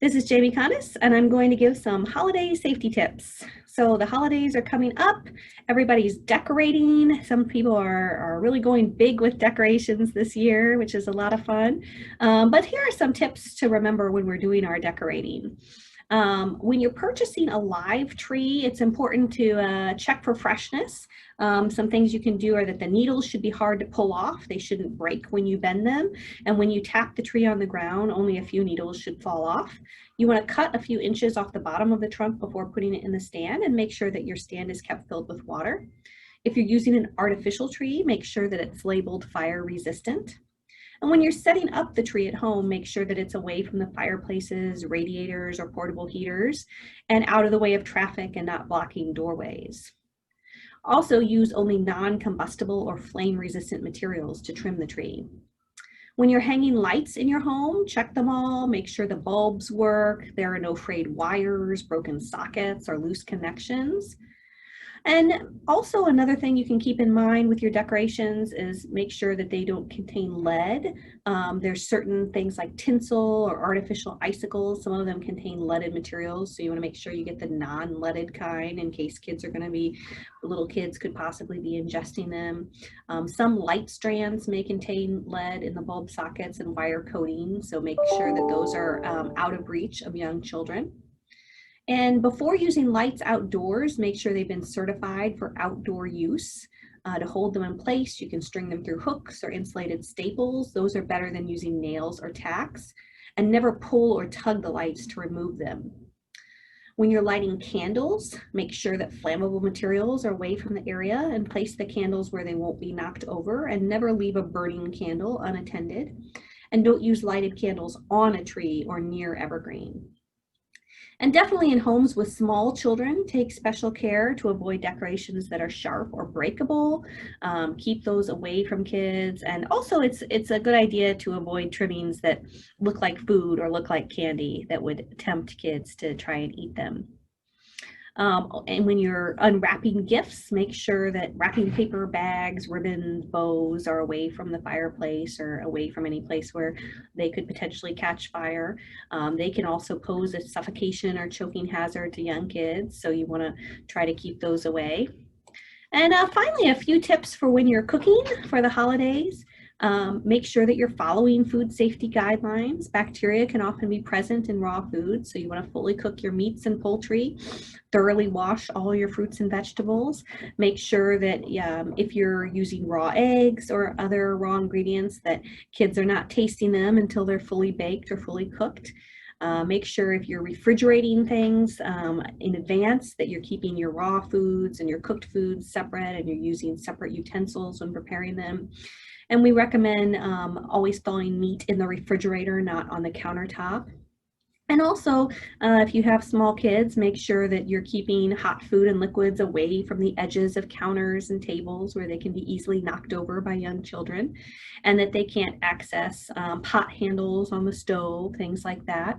This is Jamie Kondis, and I'm going to give some holiday safety tips. So the holidays are coming up. Everybody's decorating. Some people are really going big with decorations this year, which is a lot of fun. But here are some tips to remember when we're doing our decorating. When you're purchasing a live tree, it's important to check for freshness. Some things you can do are that the needles should be hard to pull off. They shouldn't break when you bend them. And when you tap the tree on the ground, only a few needles should fall off. You want to cut a few inches off the bottom of the trunk before putting it in the stand and make sure that your stand is kept filled with water. If you're using an artificial tree, make sure that it's labeled fire resistant. And when you're setting up the tree at home, make sure that it's away from the fireplaces, radiators, or portable heaters, and out of the way of traffic and not blocking doorways. Also use only non-combustible or flame-resistant materials to trim the tree. When you're hanging lights in your home, check them all, make sure the bulbs work, there are no frayed wires, broken sockets, or loose connections. And also another thing you can keep in mind with your decorations is make sure that they don't contain lead. There's certain things like tinsel or artificial icicles. Some of them contain leaded materials, so you want to make sure you get the non-leaded kind in case little kids could possibly be ingesting them. Some light strands may contain lead in the bulb sockets and wire coating, so make sure that those are out of reach of young children. And before using lights outdoors, make sure they've been certified for outdoor use. To hold them in place, you can string them through hooks or insulated staples. Those are better than using nails or tacks. And never pull or tug the lights to remove them. When you're lighting candles, make sure that flammable materials are away from the area and place the candles where they won't be knocked over, and never leave a burning candle unattended. And don't use lighted candles on a tree or near evergreen. And definitely in homes with small children, take special care to avoid decorations that are sharp or breakable. Keep those away from kids. And also it's a good idea to avoid trimmings that look like food or look like candy that would tempt kids to try and eat them. And when you're unwrapping gifts, make sure that wrapping paper, bags, ribbons, bows are away from the fireplace or away from any place where they could potentially catch fire. They can also pose a suffocation or choking hazard to young kids, so you want to try to keep those away. And finally, a few tips for when you're cooking for the holidays. Make sure that you're following food safety guidelines. Bacteria can often be present in raw food, so you want to fully cook your meats and poultry. Thoroughly wash all your fruits and vegetables. Make sure that if you're using raw eggs or other raw ingredients, that kids are not tasting them until they're fully baked or fully cooked. Make sure if you're refrigerating things in advance that you're keeping your raw foods and your cooked foods separate, and you're using separate utensils when preparing them. And we recommend always thawing meat in the refrigerator, not on the countertop. And also, if you have small kids, make sure that you're keeping hot food and liquids away from the edges of counters and tables where they can be easily knocked over by young children, and that they can't access pot handles on the stove, things like that.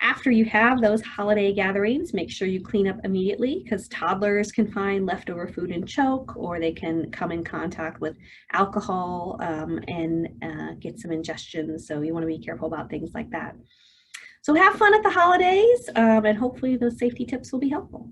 After you have those holiday gatherings, make sure you clean up immediately, because toddlers can find leftover food and choke, or they can come in contact with alcohol and get some ingestion. So you want to be careful about things like that. So have fun at the holidays, and hopefully those safety tips will be helpful.